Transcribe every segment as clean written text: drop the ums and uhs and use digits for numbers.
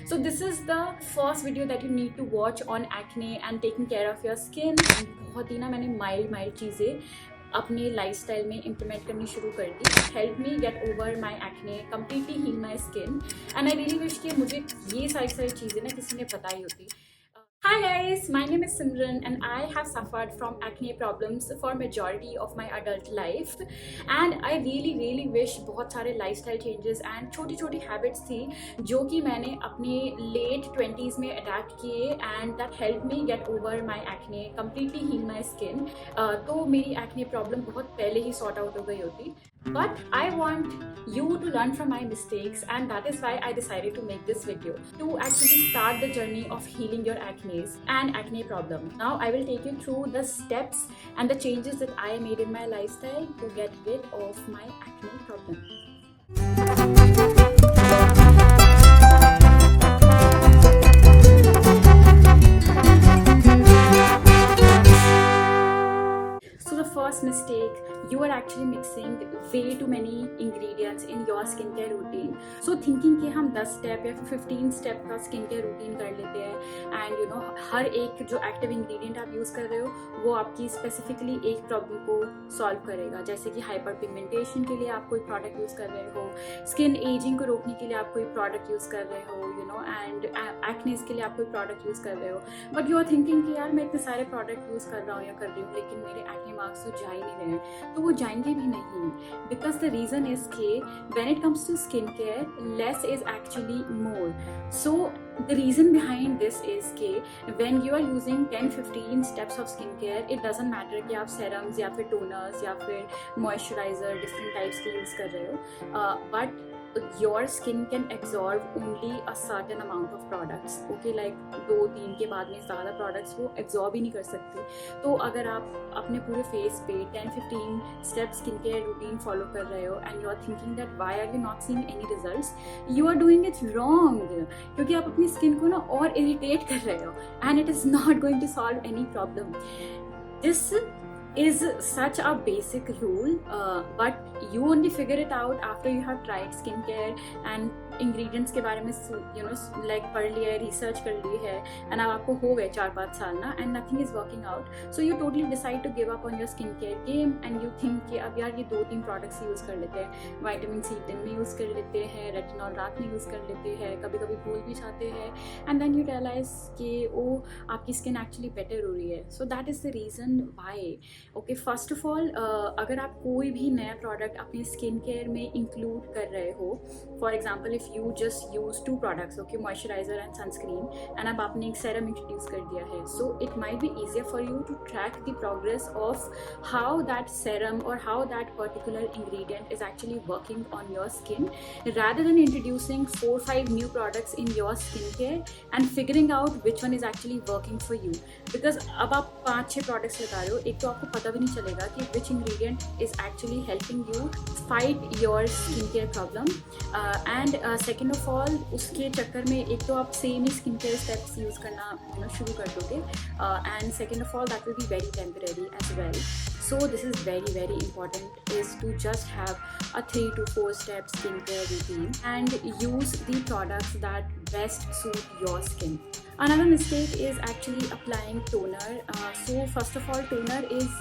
So this is the first video that you need to watch on acne and taking care of your skin. बहुत ही ना मैंने mild चीज़ें अपने lifestyle में implement करनी शुरू कर दी. Help me get over my acne, completely heal my skin. And I really wish कि मुझे ये सारी चीज़ें ना किसी ने बताई होती. Hi guys, my name is Simran and I have suffered from acne problems for majority of my adult life and I really wish बहुत सारे lifestyle changes and छोटी habits थी जो कि मैंने अपने late 20s में adapt किए and that helped me get over my acne, completely heal my skin. तो मेरी acne problem बहुत पहले ही sort out हो गई होती. But I want you to learn from my mistakes and that is why I decided to make this video to actually start the journey of healing your acne and acne problem. Now I will take you through the steps and the changes that I made in my lifestyle to get rid of my acne problem. So the first mistake, you are actually mixing way too many ingredients in your skincare routine. So thinking कि हम 10 step या 15 step का skincare routine कर लेते हैं and you know हर एक जो active ingredient आप use कर रहे हो वो आपकी specifically एक problem को solve करेगा. जैसे कि hyperpigmentation के लिए आप कोई product use कर रहे हो, skin aging को रोकने के लिए आप कोई product use कर रहे हो, you know, and acne के लिए आप कोई product use कर रहे हो, but you are thinking कि यार मैं इतने सारे product use कर रहा हूँ या कर रही हूँ लेकिन मेरे acne marks तो जा ही नहीं रहे हैं, तो वो जाएंगे भी नहीं. बिकॉज द रीजन इज के when it comes to skin care less is actually more. So the reason behind this is कि when you are using 10-15 steps of skincare, it doesn't matter कि आप serums या फिर toners या फिर moisturizer different types के use कर रहे हो, but your skin can absorb only a certain amount of products. Okay, like 2-3 के बाद में ज़्यादा products वो absorb ही नहीं कर सकते. तो अगर आप अपने पूरे face पे 10-15 step skincare routine follow कर रहे हो and you are thinking that why are you not seeing any results, you are doing it wrong. क्योंकि आप अपनी स्किन को ना और इरिटेट कर रहे हो and it is not going to solve any problem. This is such a basic rule, but you only figure it out after you have tried skincare and ingredients के बारे में you know like पढ़ लिया है, research कर ली है and अब आपको हो गए 4-5 साल ना and nothing is working out, so you totally decide to give up on your skincare game and you think कि अब यार ये 2-3 products यूज़ कर लेते हैं, vitamin C दिन में यूज़ कर लेते हैं, retinol रात में यूज़ कर लेते हैं, कभी भूल भी जाते हैं and then you realize कि ओ आपकी skin actually better हो रही है. So that is the reason why. Okay, first of all अगर आप कोई भी नया प्रोडक्ट अपनी स्किन केयर में इंक्लूड कर रहे हो, for example if you just use 2 products, okay, moisturiser and sunscreen, and अब आपने एक सेरम इंट्रोड्यूस कर दिया है, so it might be easier for you to track the progress of how that serum or how that particular ingredient is actually working on your skin rather than introducing 4-5 new products in your skincare and figuring out which one is actually working for you. Because अब आप 5-6 products लगा रहे हो, एक तो आपको पता भी नहीं चलेगा कि which ingredient is actually helping you fight your skincare problem, and second of all उसके चक्कर में एक तो आप सेम ही skincare steps यूज़ करना शुरू कर दोगे, and second of all that will be very temporary as well. So this is very important is to just have a 3 to 4 step skincare routine and use the products that best suit your skin. Another mistake is actually applying toner. So first of all toner is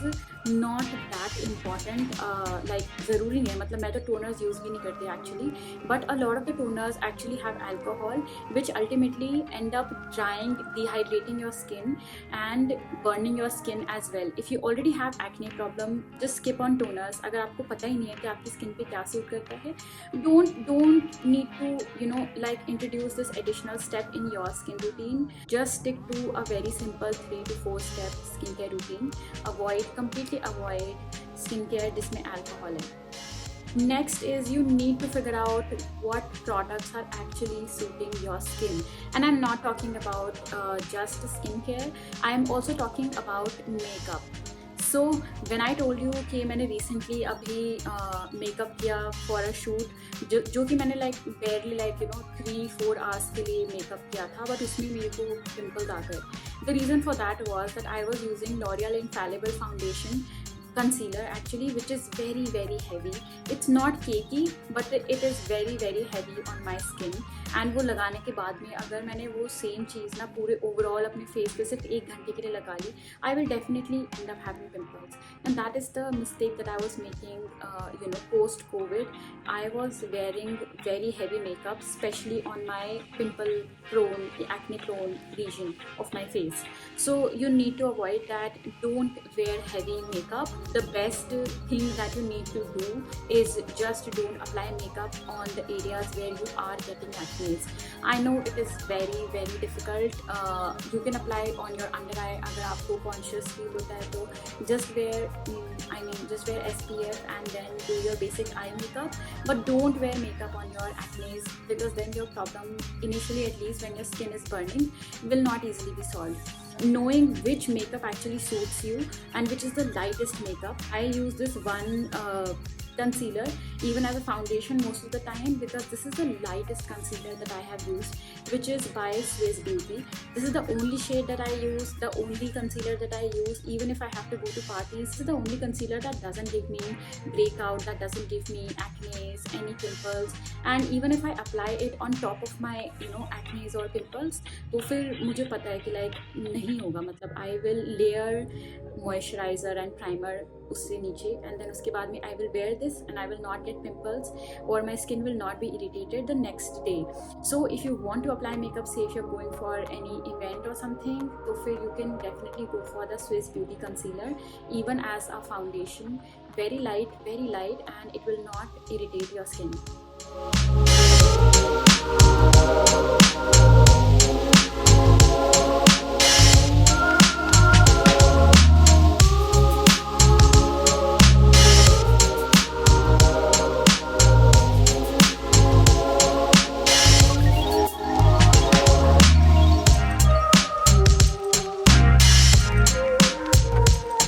not that important. Like ज़रूरी नहीं है, मतलब मैं तो toners use भी नहीं करती actually, but a lot of the toners actually have alcohol which ultimately end up drying, dehydrating your skin and burning your skin as well. If you already have acne problem, just skip on toners. अगर आपको पता ही नहीं है कि आपकी skin पे क्या suit करता है, don't need to you know like introduce this additional step in your skin routine. Just stick to a very simple 3 to 4 step skincare routine. Completely avoid skincare जिसमें alcohol है. Next is you need to figure out what products are actually suiting your skin, and I'm not talking about just skincare. I'm also talking about makeup. So when I told you कि मैंने recently अभी makeup किया for a shoot, जो कि मैंने barely 3-4 hours के लिए makeup किया था, but उसमें मेरे को pimples आ गए. The reason for that was that I was using L'Oreal Infallible foundation concealer actually, which is very heavy. It's not cakey but it is very heavy on my skin. And वो लगाने के बाद में अगर मैंने वो same चीज़ ना पूरे ओवरऑल अपने फेस पे सिर्फ 1 घंटे के लिए लगा ली, I will definitely end up having pimples. And that is the mistake that I was making post covid. I was wearing very heavy makeup, especially on my pimple prone, acne prone region of my face. So you need to avoid that. Don't wear heavy makeup. The best thing that you need to do is just don't apply makeup on the areas where you are getting acne. I know it is very difficult. You can apply on your under eye अगर आपको conscious feel होता है तो just wear SPF and then do your basic eye makeup, but don't wear makeup on your acne because then your problem, initially at least when your skin is burning, will not easily be solved. Knowing which makeup actually suits you and which is the lightest makeup. I use this one concealer even as a foundation most of the time because this is the lightest concealer that I have used, which is by Swiss Beauty. This is the only shade that I use, the only concealer that I use. Even if I have to go to parties, this is the only concealer that doesn't give me breakout, that doesn't give me acne, any pimples. And even if I apply it on top of my acne or pimples, तो फिर मुझे पता है कि like नहीं होगा, मतलब I will layer moisturizer and primer उससे नीचे, and then उसके बाद में I will wear this and I will not get pimples or my skin will not be irritated the next day. So if you want to apply makeup, say if you're going for any event or something, तो फिर you can definitely go for the Swiss Beauty concealer even as a foundation. Very light and it will not irritate your skin.